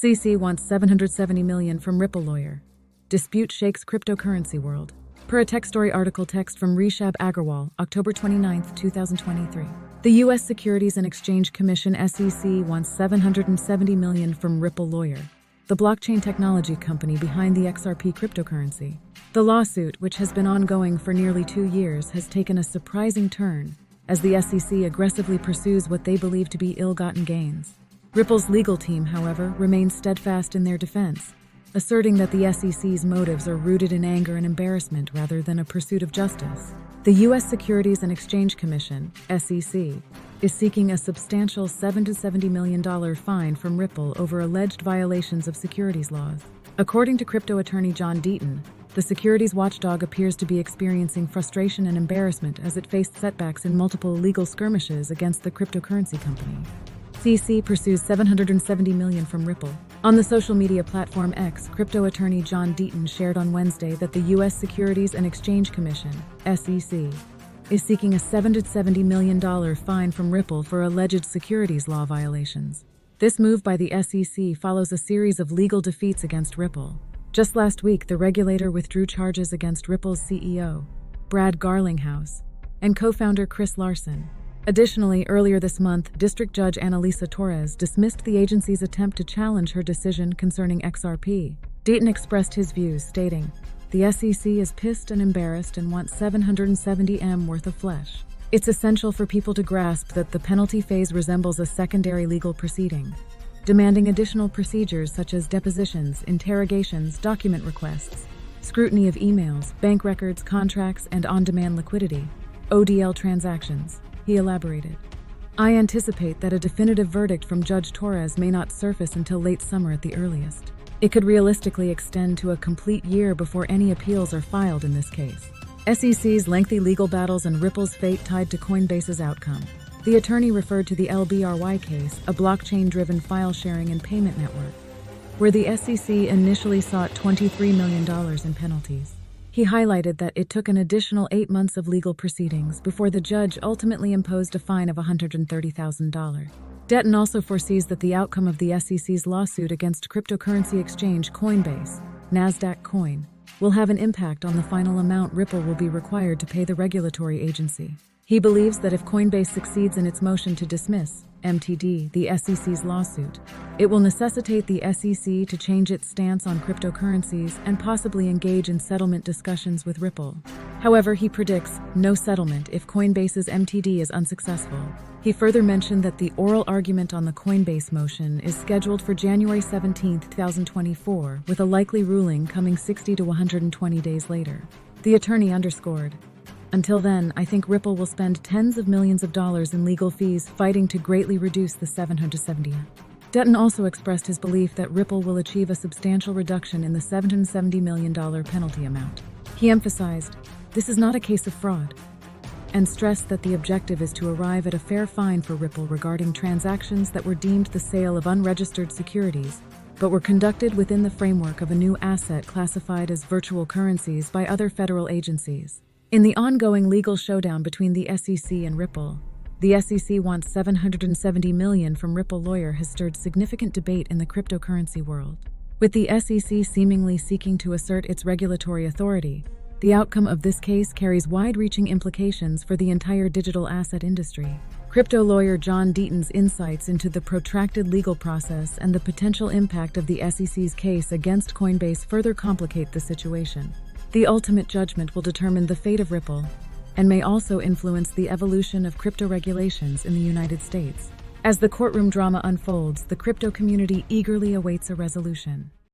CC wants $770 million from Ripple lawyer. Dispute shakes cryptocurrency world. Per a tech story article text from Rishab Agarwal, October 29, 2023. The U.S. Securities and Exchange Commission (SEC) wants $770 million from Ripple lawyer, the blockchain technology company behind the XRP cryptocurrency. The lawsuit, which has been ongoing for nearly 2 years, has taken a surprising turn as the SEC aggressively pursues what they believe to be ill-gotten gains. Ripple's legal team, however, remains steadfast in their defense, asserting that the SEC's motives are rooted in anger and embarrassment rather than a pursuit of justice. The U.S. Securities and Exchange Commission (SEC) is seeking a substantial $770 million fine from Ripple over alleged violations of securities laws. According to crypto attorney John Deaton, the securities watchdog appears to be experiencing frustration and embarrassment as it faced setbacks in multiple legal skirmishes against the cryptocurrency company. CC pursues $770 million from Ripple. On the social media platform X, crypto attorney John Deaton shared on Wednesday that the U.S. Securities and Exchange Commission (SEC) is seeking a $770 million fine from Ripple for alleged securities law violations. This move by the SEC follows a series of legal defeats against Ripple. Just last week, the regulator withdrew charges against Ripple's CEO, Brad Garlinghouse, and co-founder Chris Larsen. Additionally, earlier this month, District Judge Annalisa Torres dismissed the agency's attempt to challenge her decision concerning XRP. Deaton expressed his views, stating, "The SEC is pissed and embarrassed and wants $770 million worth of flesh. It's essential for people to grasp that the penalty phase resembles a secondary legal proceeding, demanding additional procedures such as depositions, interrogations, document requests, scrutiny of emails, bank records, contracts, and on-demand liquidity, ODL transactions." He elaborated. "I anticipate that a definitive verdict from Judge Torres may not surface until late summer at the earliest. It could realistically extend to a complete year before any appeals are filed in this case." SEC's lengthy legal battles and Ripple's fate tied to Coinbase's outcome. The attorney referred to the LBRY case, a blockchain-driven file sharing and payment network, where the SEC initially sought $23 million in penalties. He highlighted that it took an additional 8 months of legal proceedings before the judge ultimately imposed a fine of $130,000. Deaton also foresees that the outcome of the SEC's lawsuit against cryptocurrency exchange Coinbase, Nasdaq Coin, will have an impact on the final amount Ripple will be required to pay the regulatory agency. He believes that if Coinbase succeeds in its motion to dismiss, MTD, the SEC's lawsuit, it will necessitate the SEC to change its stance on cryptocurrencies and possibly engage in settlement discussions with Ripple. However, he predicts no settlement if Coinbase's MTD is unsuccessful. He further mentioned that the oral argument on the Coinbase motion is scheduled for January 17, 2024, with a likely ruling coming 60 to 120 days later. The attorney underscored, "Until then, I think Ripple will spend tens of millions of dollars in legal fees fighting to greatly reduce the $770 million. Deaton also expressed his belief that Ripple will achieve a substantial reduction in the $770 million penalty amount. He emphasized, "This is not a case of fraud," and stressed that the objective is to arrive at a fair fine for Ripple regarding transactions that were deemed the sale of unregistered securities, but were conducted within the framework of a new asset classified as virtual currencies by other federal agencies. In the ongoing legal showdown between the SEC and Ripple, the SEC wants $770 million from Ripple lawyer has stirred significant debate in the cryptocurrency world. With the SEC seemingly seeking to assert its regulatory authority, the outcome of this case carries wide-reaching implications for the entire digital asset industry. Crypto lawyer John Deaton's insights into the protracted legal process and the potential impact of the SEC's case against Coinbase further complicate the situation. The ultimate judgment will determine the fate of Ripple and may also influence the evolution of crypto regulations in the United States. As the courtroom drama unfolds, the crypto community eagerly awaits a resolution.